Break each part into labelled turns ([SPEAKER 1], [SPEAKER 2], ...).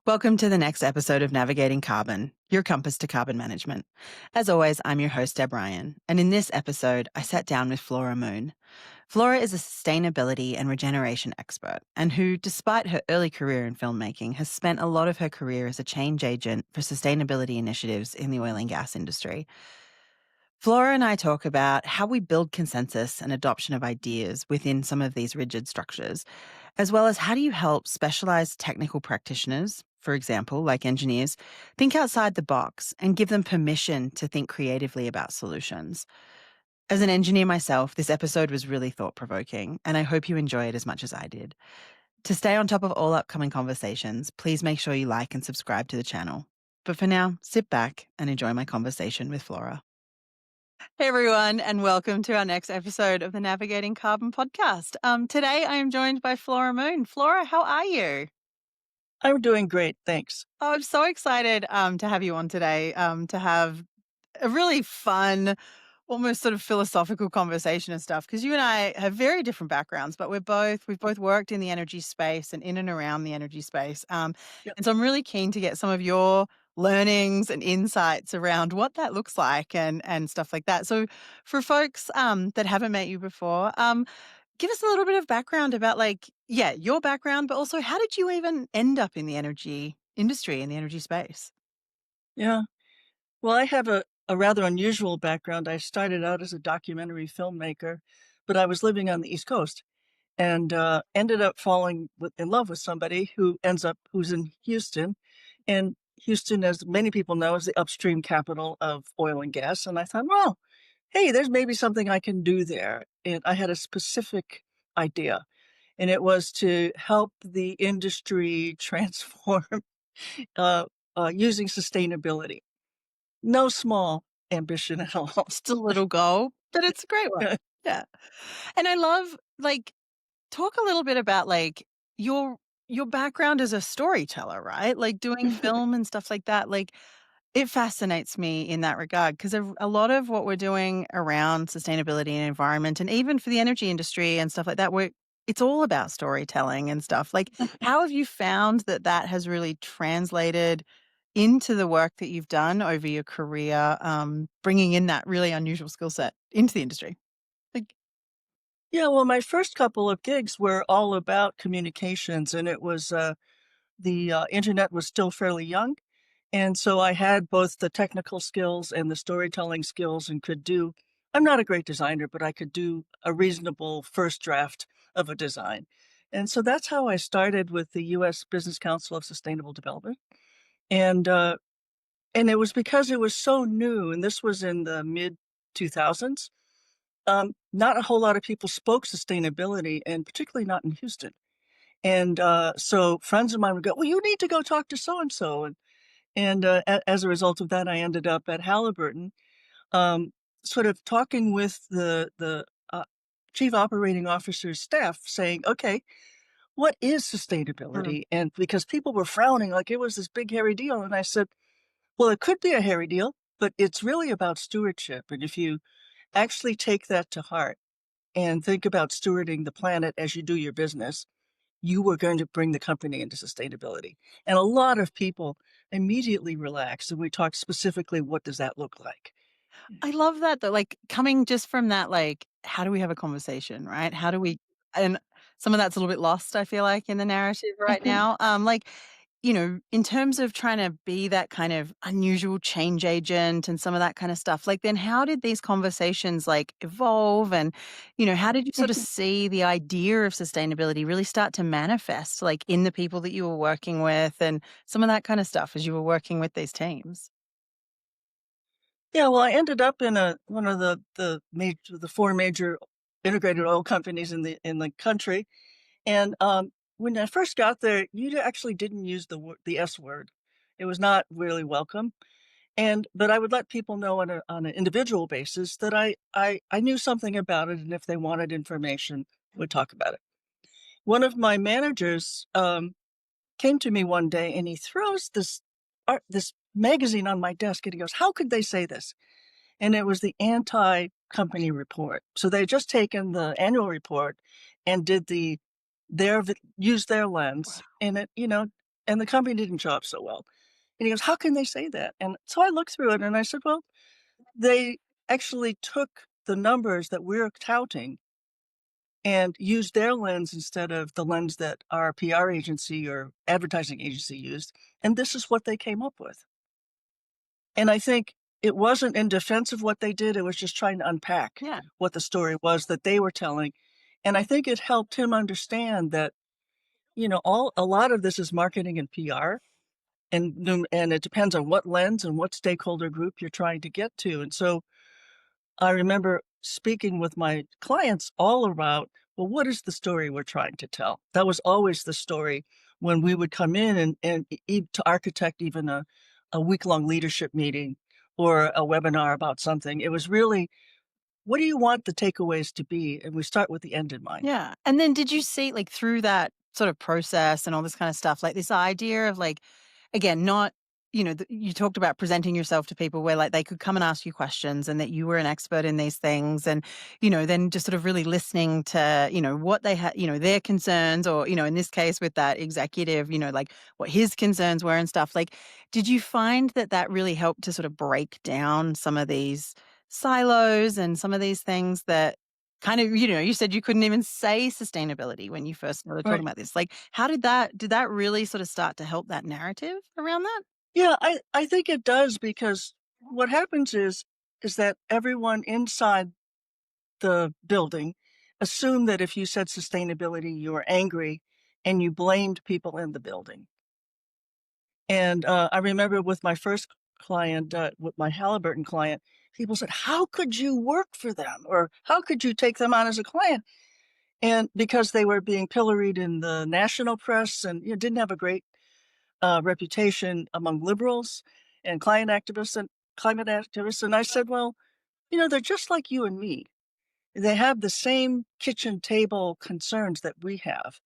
[SPEAKER 1] Welcome to the next episode of Navigating Carbon, your compass to carbon management. As always, I'm your host, Deb Ryan, and in this episode, I sat down with Flora Moon. Flora is a sustainability and regeneration expert, and who, despite her early career in filmmaking, has spent a lot of her career as a change agent for sustainability initiatives in the oil and gas industry. Flora and I talk about how we build consensus and adoption of ideas within some of these rigid structures, as well as how do you help specialized technical practitioners, for example, like engineers, think outside the box and give them permission to think creatively about solutions. As an engineer myself, this episode was really thought provoking, and I hope you enjoy it as much as I did. To stay on top of all upcoming conversations, please make sure you like and subscribe to the channel. But for now, sit back and enjoy my conversation with Flora. Hey everyone, and welcome to our next episode of the Navigating Carbon podcast. Today I am joined by Flora Moon. Flora, how are you?
[SPEAKER 2] I'm doing great, thanks.
[SPEAKER 1] Oh, I'm so excited to have you on today, to have a really fun, almost sort of philosophical conversation and stuff. Because you and I have very different backgrounds, but we've both worked in the energy space and in and around the energy space.
[SPEAKER 2] Yeah.
[SPEAKER 1] And so I'm really keen to get some of your learnings and insights around what that looks like and stuff like that. So for folks that haven't met you before, give us a little bit of background about your background, but also how did you even end up in the energy industry, in the energy space?
[SPEAKER 2] Yeah. Well, I have a rather unusual background. I started out as a documentary filmmaker, but I was living on the East Coast and ended up falling in love with somebody who's in Houston. And Houston, as many people know, is the upstream capital of oil and gas. And I thought, well, hey, there's maybe something I can do there. And I had a specific idea, and it was to help the industry transform uh, using sustainability. No small ambition at all.
[SPEAKER 1] Just a little goal, but it's a great one. Yeah. And I love, talk a little bit about your your background as a storyteller, right? Like doing film and stuff like that. Like it fascinates me in that regard because a lot of what we're doing around sustainability and environment, and even for the energy industry and stuff like that, it's all about storytelling and stuff. Like, how have you found that that has really translated into the work that you've done over your career, bringing in that really unusual skill set into the industry? Like,
[SPEAKER 2] Yeah, well, my first couple of gigs were all about communications, and it was, the internet was still fairly young, and so I had both the technical skills and the storytelling skills and could do I'm not a great designer, but I could do a reasonable first draft of a design. And so that's how I started with the US Business Council of Sustainable Development, and, uh and it was because it was so new, and this was in the mid-2000s. Not a whole lot of people spoke sustainability, and particularly not in Houston. And, so friends of mine would go, "Well, you need to go talk to so and so." And as a result of that, I ended up at Halliburton, um, sort of talking with the chief operating officer's staff saying, "Okay, what is
[SPEAKER 1] mm,
[SPEAKER 2] sustainability?" And because people were frowning like it was this big, hairy deal, and I said, "Well, it could be a hairy deal, but it's really about stewardship, and if you actually take that to heart and think about stewarding the planet as you do your business, you are going to bring the company into sustainability." And a lot of people immediately relaxed, and we talked specifically, what does that look like?
[SPEAKER 1] I love that though, like coming just from that, how do we have a conversation, right? How do we, and some of that's a little bit lost, I feel like, in the narrative right now. In terms of trying to be that kind of unusual change agent and some of that kind of stuff, then how did these conversations evolve? And, how did you sort of see the idea of sustainability really start to manifest in the people that you were working with and some of that kind of stuff as you were working with these teams?
[SPEAKER 2] Yeah, well, I ended up in a one of the 4 major integrated oil companies in the country, and, when I first got there, you actually didn't use the S word. It was not really welcome. But I would let people know on an individual basis that I knew something about it, and if they wanted information, would talk about it. One of my managers, came to me one day, and he throws this magazine on my desk, and he goes, "How could they say this?" And it was the anti-company report. So they had just taken the annual report and did used their lens, and it and the company didn't show up so well. And he goes, "How can they say that?" And so I looked through it and I said, "Well, they actually took the numbers that we're touting and used their lens instead of the lens that our PR agency or advertising agency used, and this is what they came up with." And I think it wasn't in defense of what they did, it was just trying to unpack
[SPEAKER 1] Yeah.
[SPEAKER 2] what the story was that they were telling, and I think it helped him understand that, all a lot of this is marketing and PR, and it depends on what lens and what stakeholder group you're trying to get to, and so I remember speaking with my clients all about, well, what is the story we're trying to tell? That was always the story when we would come in and to architect even a week-long leadership meeting or a webinar about something. It was really, what do you want the takeaways to be? And we start with the end in mind.
[SPEAKER 1] Yeah. And then did you see, like, through that sort of process and all this kind of stuff, like this idea of like, again, not, you talked about presenting yourself to people where like they could come and ask you questions and that you were an expert in these things. And, then just sort of really listening to, what they had, their concerns or, in this case with that executive, like what his concerns were and stuff. Like, did you find that that really helped to sort of break down some of these silos and some of these things that kind of, you said you couldn't even say sustainability when you first started talking
[SPEAKER 2] Right.
[SPEAKER 1] about this. Like, how did that really sort of start to help that narrative around that?
[SPEAKER 2] Yeah, I think it does because what happens is that everyone inside the building assumed that if you said sustainability, you were angry and you blamed people in the building. And I remember with my first client, with my Halliburton client, people said, "How could you work for them? Or how could you take them on as a client?" And because they were being pilloried in the national press and didn't have a great reputation among liberals and client activists and climate activists. And I said, well, they're just like you and me. They have the same kitchen table concerns that we have.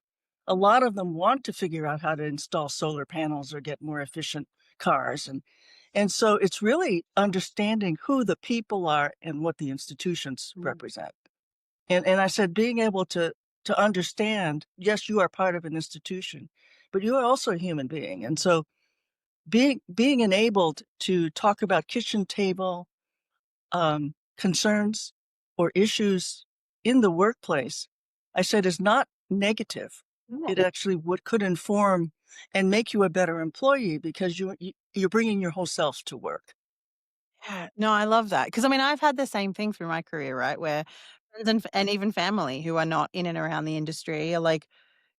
[SPEAKER 2] A lot of them want to figure out how to install solar panels or get more efficient cars. And so it's really understanding who the people are and what the institutions
[SPEAKER 1] Mm.
[SPEAKER 2] represent. And I said, being able to understand, yes, you are part of an institution, but you are also a human being. And so being enabled to talk about kitchen table concerns or issues in the workplace, I said, is not negative.
[SPEAKER 1] Yeah.
[SPEAKER 2] It actually would could inform and make you a better employee because you're bringing your whole self to work.
[SPEAKER 1] Yeah. No, I love that because I mean, I've had the same thing through my career, right? Where friends and even family who are not in and around the industry are like,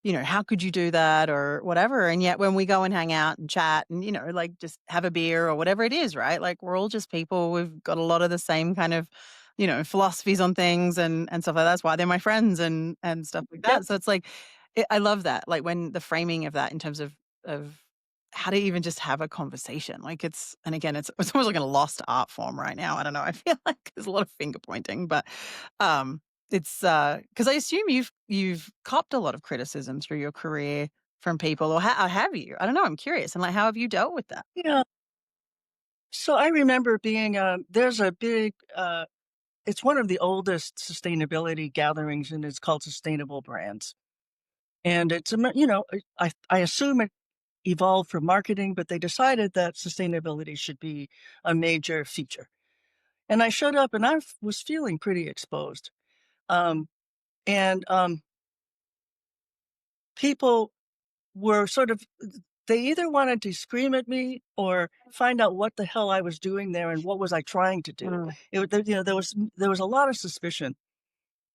[SPEAKER 1] how could you do that or whatever? And yet when we go and hang out and chat and, like just have a beer or whatever it is, right? Like we're all just people. We've got a lot of the same kind of, philosophies on things and stuff like that. That's why they're my friends and stuff like
[SPEAKER 2] Yep.
[SPEAKER 1] that. So it's like, I love that. Like when the framing of that in terms of how to even just have a conversation. Like and again, it's almost like a lost art form right now. I don't know. I feel like there's a lot of finger pointing, but um it's because I assume you've copped a lot of criticism through your career from people, or have you? I don't know. I'm curious, and like, how have you dealt with that?
[SPEAKER 2] Yeah. So I remember being there's a big it's one of the oldest sustainability gatherings and it's called Sustainable Brands. And it's I assume it evolved from marketing, but they decided that sustainability should be a major feature. And I showed up and was feeling pretty exposed. Um, and people were sort of, they either wanted to scream at me or find out what the hell I was doing there and what was I trying to do.
[SPEAKER 1] Mm,
[SPEAKER 2] There was a lot of suspicion.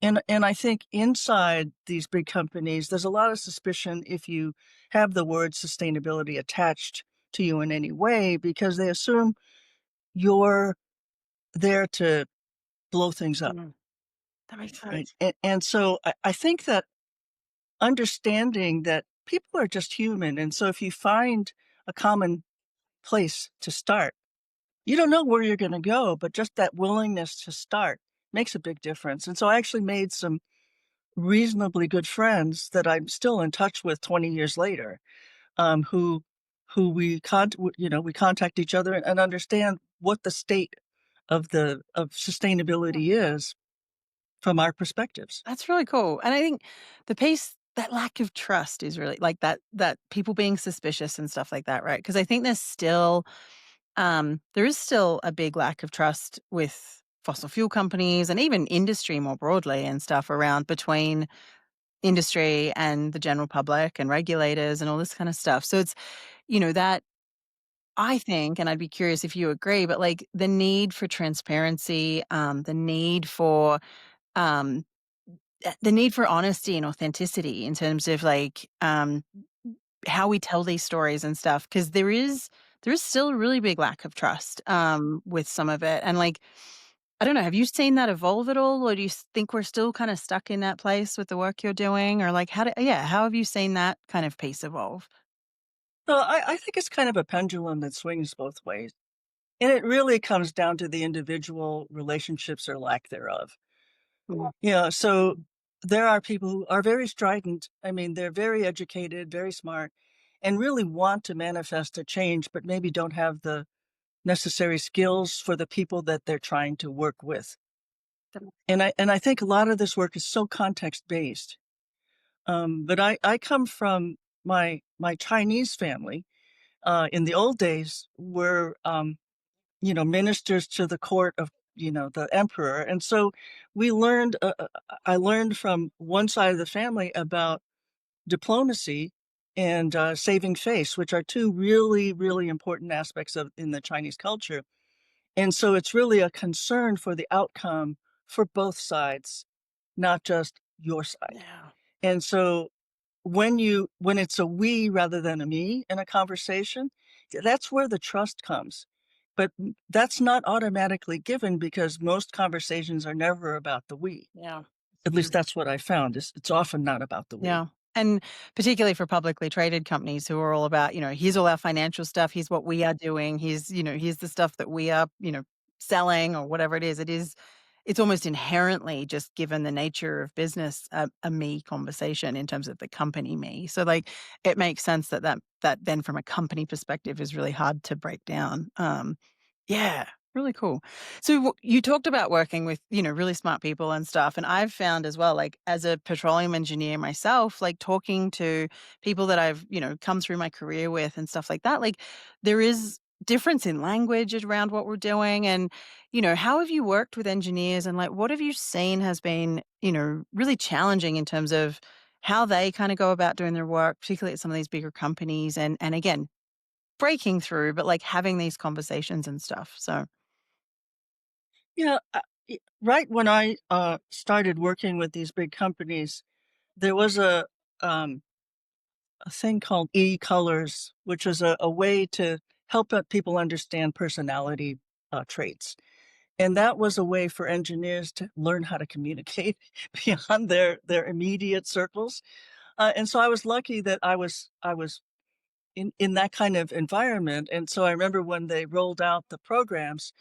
[SPEAKER 2] And I think inside these big companies, there's a lot of suspicion if you have the word sustainability attached to you in any way because they assume you're there to blow things up,
[SPEAKER 1] mm. That makes
[SPEAKER 2] right?
[SPEAKER 1] sense.
[SPEAKER 2] And so I think that understanding that people are just human, and so if you find a common place to start, you don't know where you're going to go, but just that willingness to start makes a big difference. And so I actually made some reasonably good friends that I'm still in touch with 20 years later, who we contact each other and understand what the state of sustainability is from our perspectives.
[SPEAKER 1] That's really cool. And I think the piece that lack of trust is really like that people being suspicious and stuff like that, right? Because I think there is still a big lack of trust with fossil fuel companies and even industry more broadly and stuff around between industry and the general public and regulators and all this kind of stuff. So it's, that I think, and I'd be curious if you agree, but like the need for transparency, um, the need for honesty and authenticity in terms of like how we tell these stories and stuff, because there is still a really big lack of trust with some of it, and like I don't know, have you seen that evolve at all, or do you think we're still kind of stuck in that place with the work you're doing, or like how have you seen that kind of piece evolve?
[SPEAKER 2] So I think it's kind of a pendulum that swings both ways. And it really comes down to the individual relationships or lack thereof.
[SPEAKER 1] Mm.
[SPEAKER 2] So there are people who are very strident. I mean, they're very educated, very smart, and really want to manifest a change, but maybe don't have the necessary skills for the people that they're trying to work with. And I think a lot of this work is so context based. But I come from my Chinese family. In the old days, were ministers to the court of the emperor, and so we learned. I learned from one side of the family about diplomacy and saving face, which are two really really important aspects of in the Chinese culture. And so it's really a concern for the outcome for both sides, not just your side.
[SPEAKER 1] Yeah.
[SPEAKER 2] And so when it's a we rather than a me in a conversation, that's where the trust comes. But that's not automatically given because most conversations are never about the we.
[SPEAKER 1] Yeah.
[SPEAKER 2] At least that's what I found. It's often not about the we.
[SPEAKER 1] Yeah. And particularly for publicly traded companies who are all about, here's all our financial stuff, here's what we are doing, here's the stuff that we are, selling or whatever it is. It's almost inherently just given the nature of business a me conversation in terms of the company me. So like it makes sense that then from a company perspective is really hard to break down. Yeah, really cool. So you talked about working with, really smart people and stuff. And I've found as well, like as a petroleum engineer myself, like talking to people that I've, come through my career with and stuff like that, like there is difference in language around what we're doing. And, how have you worked with engineers and like what have you seen has been, really challenging in terms of how they kind of go about doing their work, particularly at some of these bigger companies and again, breaking through, but like having these conversations and stuff. So
[SPEAKER 2] Yeah. Right when I started working with these big companies, there was a thing called e-colors, which is a way to help people understand personality traits. And that was a way for engineers to learn how to communicate beyond their immediate circles. And so I was lucky that I was in that kind of environment. And so I remember when they rolled out the programs,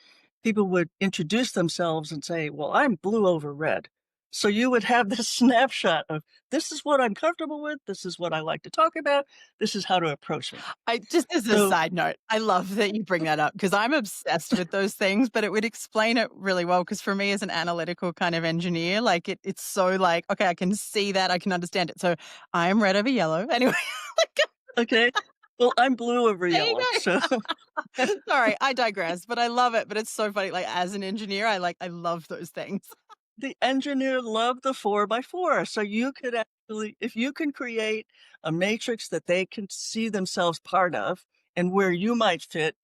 [SPEAKER 2] people would introduce themselves and say, "Well, I'm blue over red." So you would have this snapshot of this is what I'm comfortable with, this is what I like to talk about, this is how to approach me.
[SPEAKER 1] I just as a
[SPEAKER 2] So
[SPEAKER 1] side note, I love that you bring that up because I'm obsessed with those things, but it would explain it really well. Because for me as an analytical kind of engineer, like it's so like, okay, I can see that, I can understand it. So I'm red over yellow. Anyway, like,
[SPEAKER 2] okay, well, I'm blue over
[SPEAKER 1] there you
[SPEAKER 2] yellow. So
[SPEAKER 1] go. Sorry, I digress, but I love it. But it's so funny. Like as an engineer, I love those things.
[SPEAKER 2] the engineer loved the 4 by 4. So you could actually, if you can create a matrix that they can see themselves part of and where you might fit,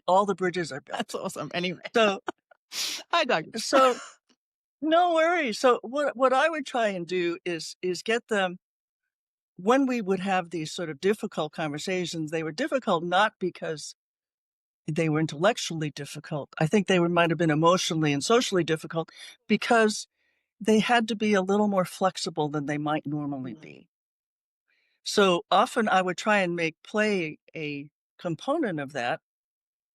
[SPEAKER 2] all the bridges are
[SPEAKER 1] That's
[SPEAKER 2] built.
[SPEAKER 1] awesome. Anyway,
[SPEAKER 2] So,
[SPEAKER 1] I digress.
[SPEAKER 2] so no worries. So what I would try and do is get them when we would have these sort of difficult conversations. They were difficult not because they were intellectually difficult. I think they might have been emotionally and socially difficult because they had to be a little more flexible than they might normally
[SPEAKER 1] Mm,
[SPEAKER 2] be. So often I would try and make play a component of that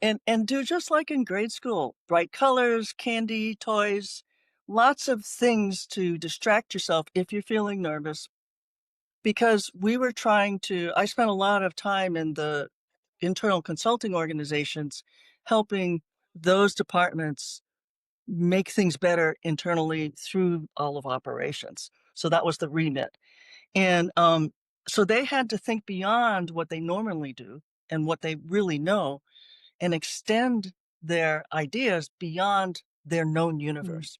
[SPEAKER 2] and do just like in grade school, bright colors, candy, toys, lots of things to distract yourself if you're feeling nervous. Because we were trying to, I spent a lot of time in the internal consulting organizations helping those departments make things better internally through all of operations. So that was the remit. And, so they had to think beyond what they normally do and what they really know and extend their ideas beyond their known
[SPEAKER 1] Mm.
[SPEAKER 2] universe.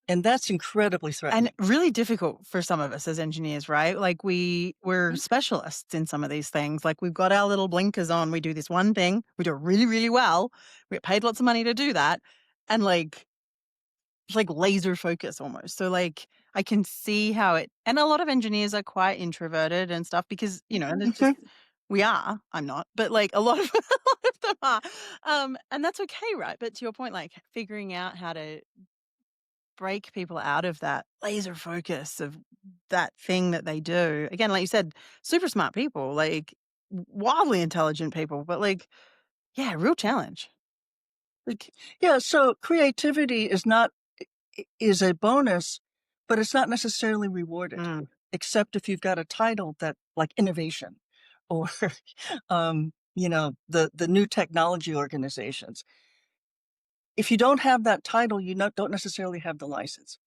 [SPEAKER 2] And that's incredibly
[SPEAKER 1] And
[SPEAKER 2] threatening.
[SPEAKER 1] really difficult for some of us as engineers, right? Like we're
[SPEAKER 2] Mhm.
[SPEAKER 1] specialists in some of these things. Like we've got our little blinkers on. We do this one thing. We do it really, really well. We get paid lots of money to do that. And like it's like laser focus almost. So like I can see how it and a lot of engineers are quite introverted and stuff because, and it's just
[SPEAKER 2] Mhm.
[SPEAKER 1] we are. I'm not, but like a lot of a lot of them are. And that's okay, right? But to your point, like figuring out how to break people out of that laser focus of that thing that they do. Again, like you said, super smart people, like wildly intelligent people, but like, yeah, real challenge. Like,
[SPEAKER 2] Yeah, so creativity is not is a bonus, but it's not necessarily rewarded,
[SPEAKER 1] mm,
[SPEAKER 2] except if you've got a title that like innovation or the new technology organizations. If you don't have that title, don't necessarily have the license.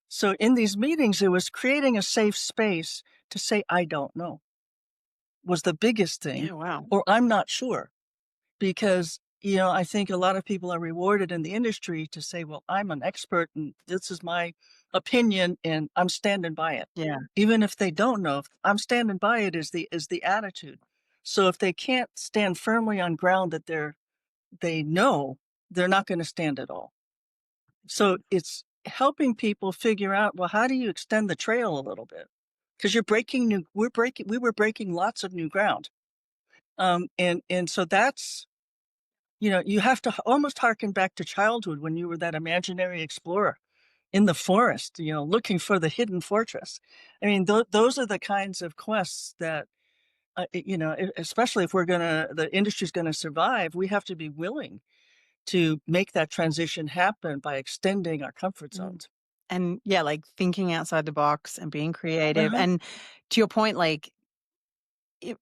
[SPEAKER 2] So in these meetings, it was creating a safe space to say, I don't know, was the biggest thing,
[SPEAKER 1] yeah, wow.
[SPEAKER 2] or I'm not sure. Because, I think a lot of people are rewarded in the industry to say, well, I'm an expert and this is my opinion and I'm standing by it.
[SPEAKER 1] Yeah.
[SPEAKER 2] Even if they don't know, if I'm standing by it is the attitude. So if they can't stand firmly on ground that they know, they're not going to stand at all. So it's helping people figure out, well, how do you extend the trail a little bit? Because we were breaking lots of new ground. And so that's, you have to almost harken back to childhood when you were that imaginary explorer in the forest, looking for the hidden fortress. I mean, those are the kinds of quests that, especially if the industry's gonna survive, we have to be willing to make that transition happen by extending our comfort
[SPEAKER 1] Mm.
[SPEAKER 2] zones.
[SPEAKER 1] And yeah, like thinking outside the box and being creative.
[SPEAKER 2] Uh-huh.
[SPEAKER 1] And to your point, like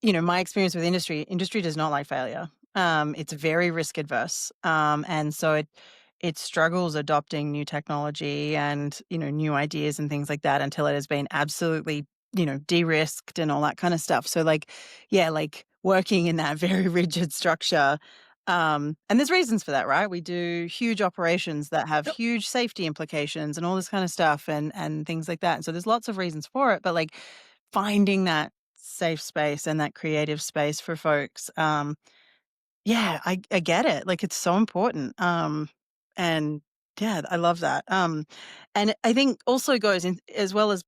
[SPEAKER 1] my experience with industry does not like failure. It's very risk adverse. And so it struggles adopting new technology and, new ideas and things like that until it has been absolutely, de-risked and all that kind of stuff. So like, yeah, like working in that very rigid structure. And there's reasons for that, right? We do huge operations that have
[SPEAKER 2] Yep.
[SPEAKER 1] huge safety implications and all this kind of stuff and things like that. And so there's lots of reasons for it, but like finding that safe space and that creative space for folks. Yeah, I get it. Like it's so important. And yeah, I love that. And I think also goes in as well as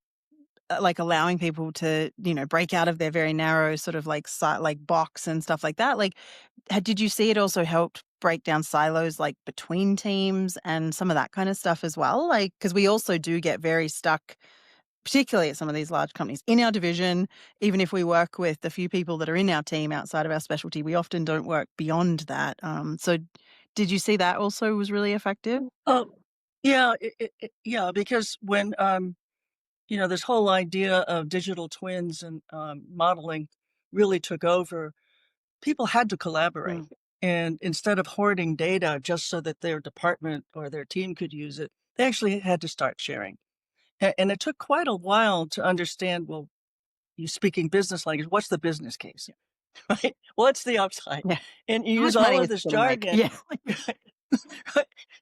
[SPEAKER 1] like allowing people to, break out of their very narrow sort of like like box and stuff like that. Like, did you see it also helped break down silos like between teams and some of that kind of stuff as well? Like, because we also do get very stuck particularly at some of these large companies in our division. Even if we work with the few people that are in our team outside of our specialty, we often don't work beyond that. So did you see that also was really effective?
[SPEAKER 2] Oh, yeah, yeah, because when, this whole idea of digital twins and, modeling really took over, people had to collaborate.
[SPEAKER 1] Mm,
[SPEAKER 2] And instead of hoarding data just so that their department or their team could use it, they actually had to start sharing. And it took quite a while to understand, well, you speaking business language, what's the business case,
[SPEAKER 1] yeah.
[SPEAKER 2] right? What's the upside?
[SPEAKER 1] Yeah.
[SPEAKER 2] And you
[SPEAKER 1] How
[SPEAKER 2] use
[SPEAKER 1] much
[SPEAKER 2] all
[SPEAKER 1] money
[SPEAKER 2] of
[SPEAKER 1] is
[SPEAKER 2] this
[SPEAKER 1] it going to make?
[SPEAKER 2] jargon,
[SPEAKER 1] Yeah.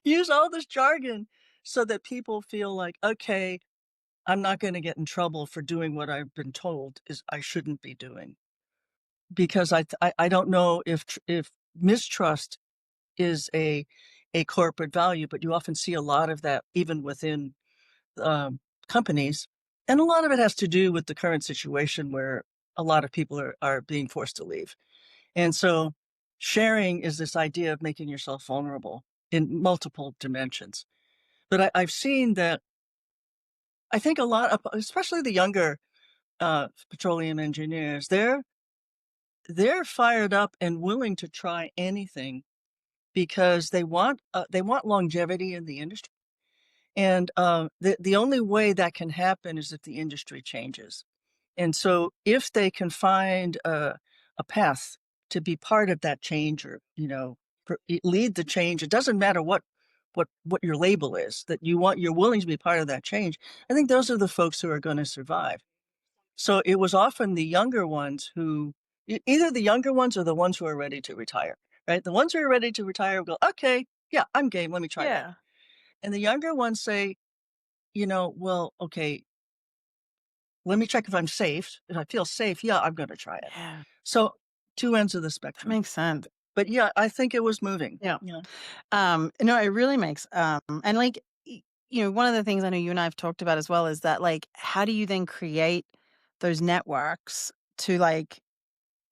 [SPEAKER 2] use all this jargon so that people feel like, okay, I'm not going to get in trouble for doing what I've been told is I shouldn't be doing. Because I don't know if mistrust is a corporate value, but you often see a lot of that even within, companies, and a lot of it has to do with the current situation where a lot of people are being forced to leave. And so sharing is this idea of making yourself vulnerable in multiple dimensions. But I've seen that I think a lot of especially the younger, petroleum engineers, they're fired up and willing to try anything because they want longevity in the industry, and, the only way that can happen is if the industry changes. And so if they can find a path to be part of that change or, lead the change, it doesn't matter what your label is, that you're willing to be part of that change. I think those are the folks who are gonna survive. So it was often the younger ones who either the younger ones or the ones who are ready to retire, right? The ones who are ready to retire go, "Okay, yeah, I'm game, let me try that."
[SPEAKER 1] Yeah.
[SPEAKER 2] And the younger ones say, "Well, okay, let me check if I'm safe. If I feel safe, yeah, I'm gonna try it."
[SPEAKER 1] Yeah.
[SPEAKER 2] So 2 ends of the
[SPEAKER 1] That
[SPEAKER 2] spectrum.
[SPEAKER 1] makes sense.
[SPEAKER 2] But yeah, I think it was moving.
[SPEAKER 1] Yeah.
[SPEAKER 2] Yeah.
[SPEAKER 1] No, it really makes and like one of the things I know you and I have talked about as well is that like how do you then create those networks to like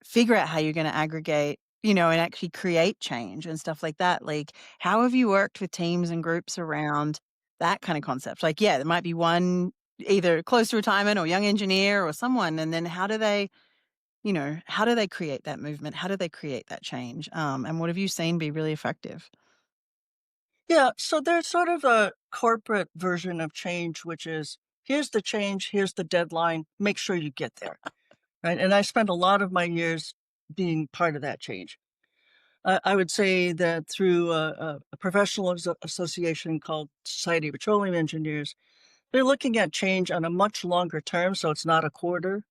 [SPEAKER 1] figure out how you're going to aggregate, and actually create change and stuff like that. Like how have you worked with teams and groups around that kind of concept? Like yeah, there might be one either close to retirement or young engineer or someone, and then how do they create that movement? How do they create that change? And what have you seen be really effective?
[SPEAKER 2] Yeah, so there's sort of a corporate version of change, which is, "Here's the change, here's the deadline, make sure you get there." Right? And I spent a lot of my years being part of that change. I would say that through a professional association called Society of Petroleum Engineers, they're looking at change on a much longer term, so it's not a quarter,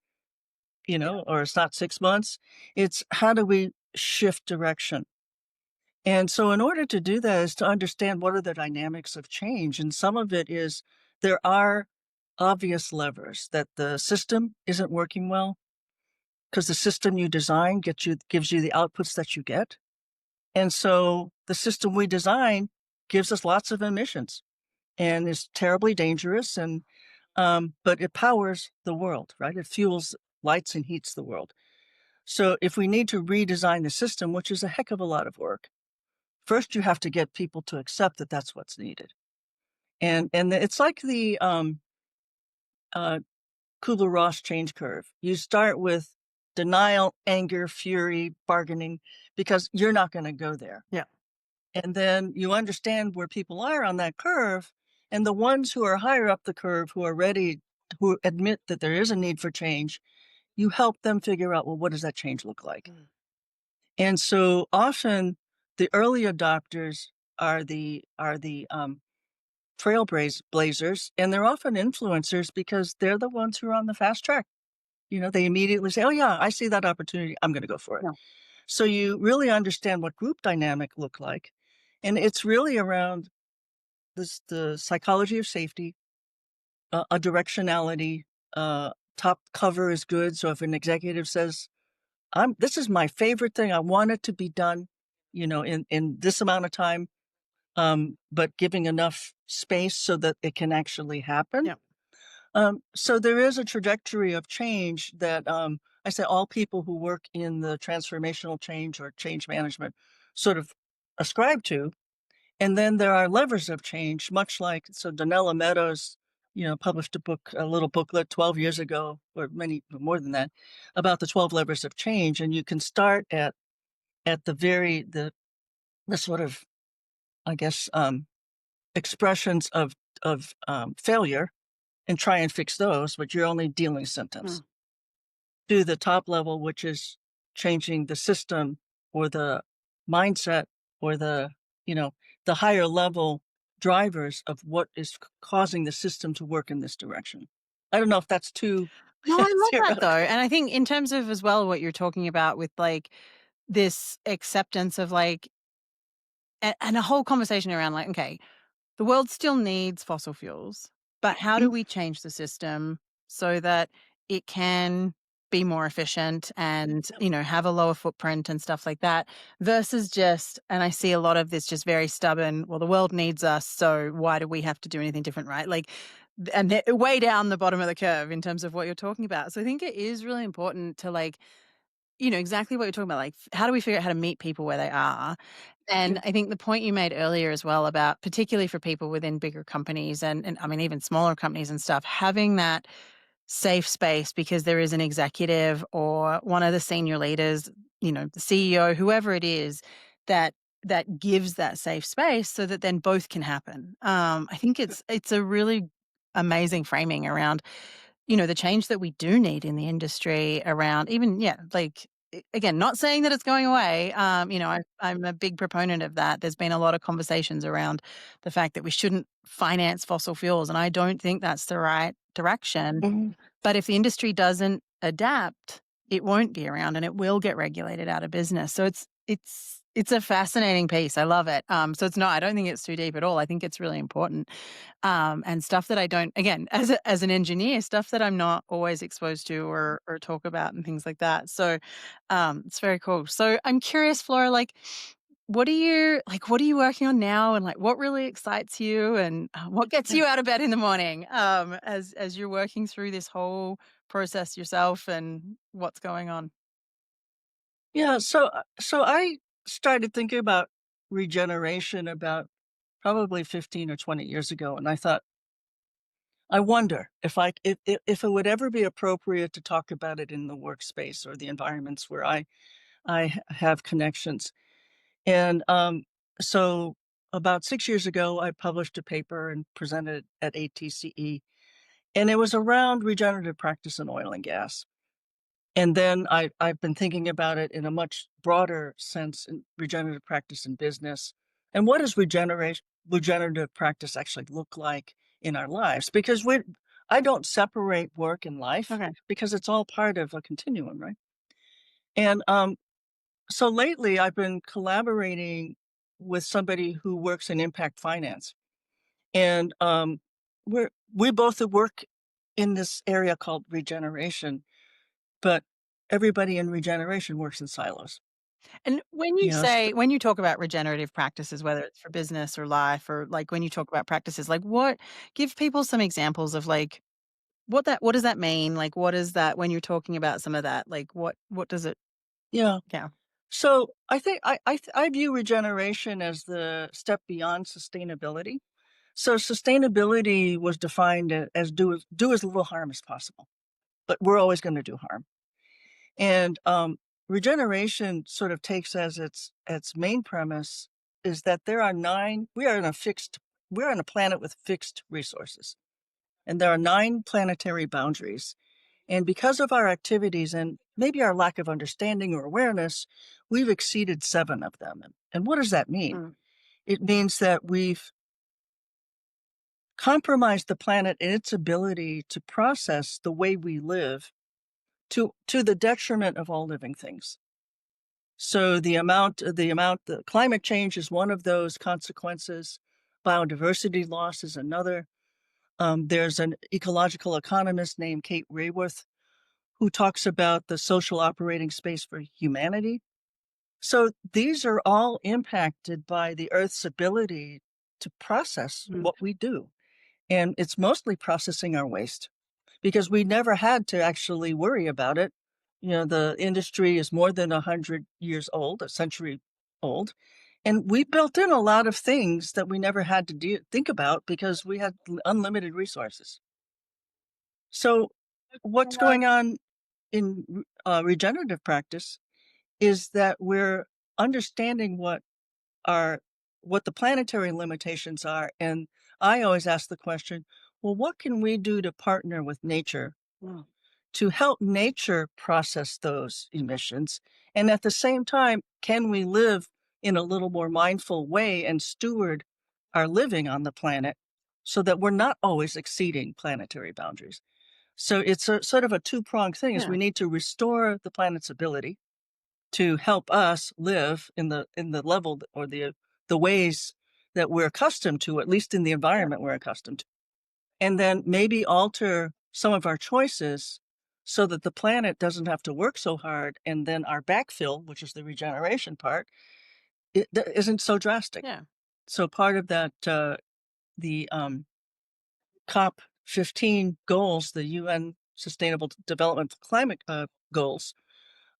[SPEAKER 2] or it's not 6 months. It's how do we shift direction? And so in order to do that is to understand what are the dynamics of change, and some of it is there are obvious levers that the system isn't working well because the system you design gives you the outputs that you get. And so the system we design gives us lots of emissions and is terribly dangerous but it powers the world, right? It fuels, lights and heats the world. So if we need to redesign the system, which is a heck of a lot of work, first you have to get people to accept that that's what's needed. And it's like the uh, Kubler-Ross change curve. You start with denial, anger, fury, bargaining, because you're not going to go there.
[SPEAKER 1] Yeah.
[SPEAKER 2] And then you understand where people are on that curve, and the ones who are higher up the curve, who are ready, who admit that there is a need for change, you help them figure out, well, what does that change look like?
[SPEAKER 1] Mm.
[SPEAKER 2] And so often the early adopters are the blazers, and they're often influencers because they're the ones who are on the fast track. They immediately say, "Oh yeah, I see that opportunity. I'm going to go for it."
[SPEAKER 1] Yeah.
[SPEAKER 2] So you really understand what group dynamic look like, and it's really around the psychology of safety, a directionality. Top cover is good. So if an executive says, This is my favorite thing. I want it to be done, in this amount of time, but giving enough space so that it can actually happen."
[SPEAKER 1] Yeah.
[SPEAKER 2] So there is a trajectory of change that I say all people who work in the transformational change or change management sort of ascribe to. And then there are levers of change, much like so Donella Meadows, published a little booklet 12 years ago, or many more than that, about the 12 levers of change. And you can start at the sort of, I guess, expressions of failure and try and fix those, but you're only dealing symptoms.
[SPEAKER 1] Mm.
[SPEAKER 2] To the top level, which is changing the system or the mindset or you know, the higher level drivers of what is causing the system to work in this direction. I don't know if that's too
[SPEAKER 1] No, I love that though.
[SPEAKER 2] theoretical.
[SPEAKER 1] And I think in terms of as well what you're talking about with like this acceptance of like and a whole conversation around like, okay, the world still needs fossil fuels, but how do
[SPEAKER 2] Mhm,
[SPEAKER 1] we change the system so that it can be more efficient and,
[SPEAKER 2] yep,
[SPEAKER 1] have a lower footprint and stuff like that versus just, and I see a lot of this just very stubborn, well, the world needs us, so why do we have to do anything different, right? Like, and they're way down the bottom of the curve in terms of what you're talking about. So I think it is really important to like, exactly what you're talking about. Like, how do we figure out how to meet people where they are? And
[SPEAKER 2] yeah,
[SPEAKER 1] I think the point you made earlier as well about particularly for people within bigger companies and I mean even smaller companies and stuff, having that safe space because there is an executive or one of the senior leaders, the CEO, whoever it is, that that gives that safe space so that then both can happen. I think it's a really amazing framing around the change that we do need in the industry around even, yeah, like, again, not saying that it's going away. I'm a big proponent of that. There's been a lot of conversations around the fact that we shouldn't finance fossil fuels, and I don't think that's the right direction.
[SPEAKER 2] mhm,
[SPEAKER 1] But if the industry doesn't adapt, it won't be around and it will get regulated out of business. So it's a fascinating piece. I love it. So it's not. I don't think it's too deep at all. I think it's really important, and stuff that I don't. Again, as an engineer, stuff that I'm not always exposed to or talk about and things like that. So it's very cool. So I'm curious, Flora. Like, what are you working on now, and like what really excites you, and what gets you out of bed in the morning, as you're working through this whole process yourself and what's going on?
[SPEAKER 2] Yeah, so I started thinking about regeneration about probably 15 or 20 years ago, and I thought, I wonder if it would ever be appropriate to talk about it in the workspace or the environments where have connections. And so about 6 years ago, I published a paper and presented at ATCE, and it was around regenerative practice in oil and gas. And then I've been thinking about it in a much broader sense in regenerative practice in business. And what does regenerative practice actually look like in our lives? Because I don't separate work and life
[SPEAKER 1] Okay.
[SPEAKER 2] because it's all part of a continuum, right? And so lately I've been collaborating with somebody who works in impact finance. And we both work in this area called regeneration, but everybody in regeneration works in silos.
[SPEAKER 1] And
[SPEAKER 2] You know, s
[SPEAKER 1] when you talk about regenerative practices, whether it's for business or life, or like when you talk about practices, like what give people some examples of like what does that mean? Like what is that when you're talking about some of that? Like what does it
[SPEAKER 2] yeah.
[SPEAKER 1] yeah.
[SPEAKER 2] So I think I view regeneration as the step beyond sustainability. So sustainability was defined as do as little harm as possible, but we're always gonna do harm. And, regeneration sort of takes as its main premise is that there are 9 we're on a planet with fixed resources, and there are 9 planetary boundaries. And because of our activities and maybe our lack of understanding or awareness, we've exceeded 7 of them. And what does that mean?
[SPEAKER 1] Mm,
[SPEAKER 2] It means that we've compromised the planet in its ability to process the way we live to the detriment of all living things. So the climate change is one of those consequences. Biodiversity loss is another. There's an ecological economist named Kate Rayworth who talks about the social operating space for humanity. So these are all impacted by the Earth's ability to process
[SPEAKER 1] mm,
[SPEAKER 2] what we do. And it's mostly processing our waste because we never had to actually worry about it. You know, the industry is more than 100 years old, a century old. And we built in a lot of things that we never had to think about because we had unlimited resources. So, what's going on in regenerative practice is that we're understanding our what the planetary limitations are. And I always ask the question, well, what can we do to partner with nature
[SPEAKER 1] mm,
[SPEAKER 2] to help nature process those emissions? And at the same time, can we live in a little more mindful way and steward our living on the planet so that we're not always exceeding planetary boundaries? So it's a sort of a two-pronged thing is
[SPEAKER 1] yeah,
[SPEAKER 2] we need to restore the planet's ability to help us live in the level or the ways that we're accustomed to, at least in the
[SPEAKER 1] yeah,
[SPEAKER 2] environment we're accustomed to. And then maybe alter some of our choices so that the planet doesn't have to work so hard. And then our backfill, which is the regeneration part, isn't so drastic.
[SPEAKER 1] yeah,
[SPEAKER 2] So part of that, the COP 15 goals, the UN Sustainable Development Climate goals,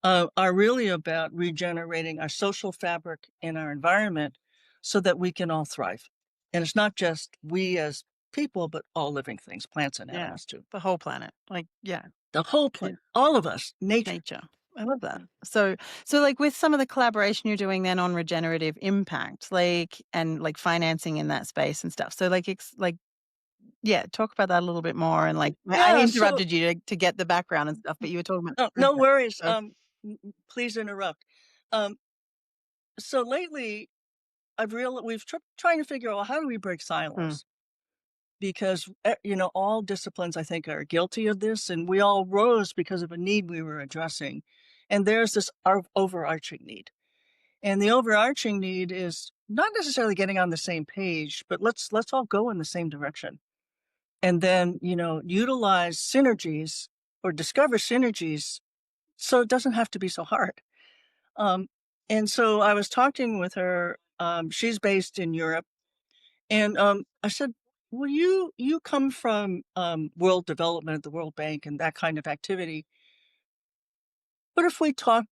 [SPEAKER 2] are really about regenerating our social fabric and our environment so that we can all thrive. And it's not just we as people, but all living things, plants and
[SPEAKER 1] yeah.
[SPEAKER 2] animals too.
[SPEAKER 1] The whole planet. Like, yeah.
[SPEAKER 2] The whole
[SPEAKER 1] Yeah.
[SPEAKER 2] planet, all of us, nature.
[SPEAKER 1] Nature. I love that. So like with some of the collaboration you're doing then on regenerative impact, like and like financing in that space and stuff. So like yeah, talk about that a little bit more and like I
[SPEAKER 2] Yeah. So
[SPEAKER 1] interrupted you to get the background and stuff, but you were talking about
[SPEAKER 2] no,
[SPEAKER 1] the
[SPEAKER 2] no
[SPEAKER 1] project.
[SPEAKER 2] worries.
[SPEAKER 1] So
[SPEAKER 2] Please interrupt. Um, so lately, we've trying to figure out, well, how do we break
[SPEAKER 1] mm,
[SPEAKER 2] silos? because, all disciplines, I think, are guilty of this, and we all rose because of a need we were addressing. And there's this overarching need. And the overarching need is not necessarily getting on the same page, but let's all go in the same direction. And then, utilize synergies or discover synergies so it doesn't have to be so hard. Um, and so I was talking with her. She's based in Europe, and I said, "Well, you come from world development, the World Bank, and that kind of activity. What if we talk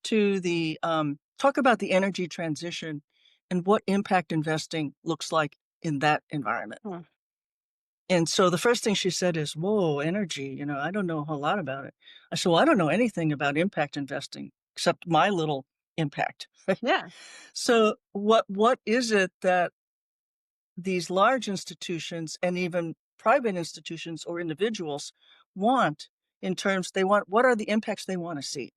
[SPEAKER 2] about the energy transition and what impact investing looks like in that environment?"
[SPEAKER 1] Hmm.
[SPEAKER 2] And so the first thing she said is, "Whoa, energy, I don't know a whole lot about it." I said, "Well, I don't know anything about impact investing except my little impact."
[SPEAKER 1] Yeah.
[SPEAKER 2] So what is it that these large institutions and even private institutions or individuals want in terms they want what are the impacts they want to see?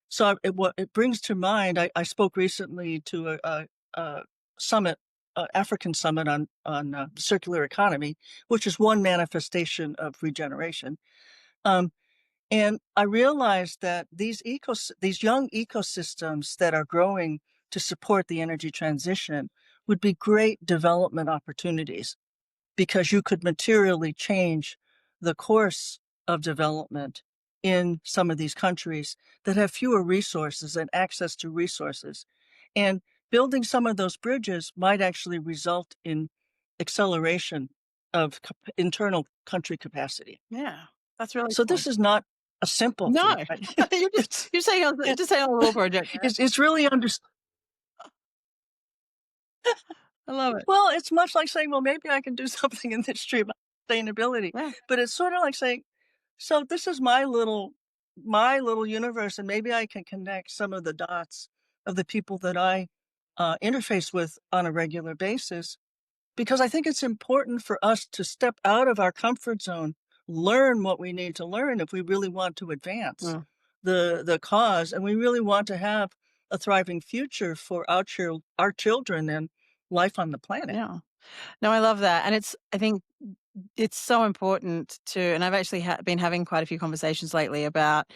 [SPEAKER 2] So what it brings to mind, I spoke recently to a summit, African summit on circular economy, which is one manifestation of regeneration. Um, and I realized that these young ecosystems that are growing to support the energy transition would be great development opportunities because you could materially change the course of development in some of these countries that have fewer resources and access to resources. And building some of those bridges might actually result in acceleration of internal country capacity.
[SPEAKER 1] Yeah. That's really
[SPEAKER 2] So
[SPEAKER 1] cool.
[SPEAKER 2] this is not a simple
[SPEAKER 1] No,
[SPEAKER 2] thing, right?
[SPEAKER 1] you're just
[SPEAKER 2] it's
[SPEAKER 1] you're saying you're
[SPEAKER 2] it,
[SPEAKER 1] just saying a little project, right?
[SPEAKER 2] it's really
[SPEAKER 1] I love it.
[SPEAKER 2] well, it's much like saying, well, maybe I can do something in this stream of sustainability.
[SPEAKER 1] Yeah.
[SPEAKER 2] But it's sort of like saying, so this is my little universe, and maybe I can connect some of the dots of the people that I interface with on a regular basis, because I think it's important for us to step out of our comfort zone, learn what we need to learn if we really want to advance
[SPEAKER 1] Mm,
[SPEAKER 2] the cause, and we really want to have a thriving future for our children and life on the planet.
[SPEAKER 1] yeah. No, I love that, and I think it's so important to and I've actually been having quite a few conversations lately about,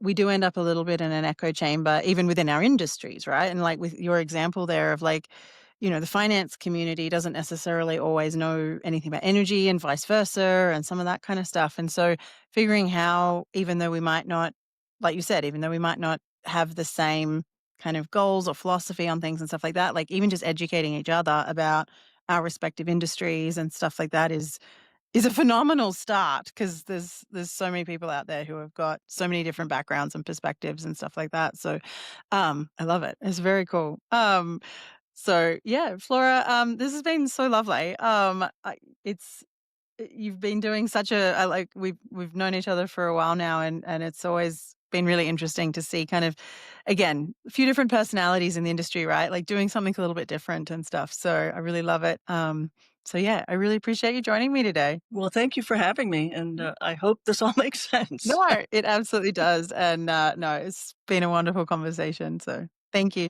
[SPEAKER 1] we do end up a little bit in an echo chamber even within our industries, right? And, like, with your example there of, like, the finance community doesn't necessarily always know anything about energy and vice versa and some of that kind of stuff, and so figuring how even though we might not like you said, even though we might not have the same kind of goals or philosophy on things and stuff like that, like, even just educating each other about our respective industries and stuff like that is a phenomenal start because there's so many people out there who have got so many different backgrounds and perspectives and stuff like that. So, I love it. It's very cool. So yeah, Flora, this has been so lovely. It's you've been doing such like we've known each other for a while now, and it's always been really interesting to see kind of again a few different personalities in the industry, right? Like doing something a little bit different and stuff. So I really love it. So yeah, I really appreciate you joining me today.
[SPEAKER 2] Well, thank you for having me, and I hope this all makes sense.
[SPEAKER 1] No, it absolutely does. And no, it's been a wonderful conversation. So thank you.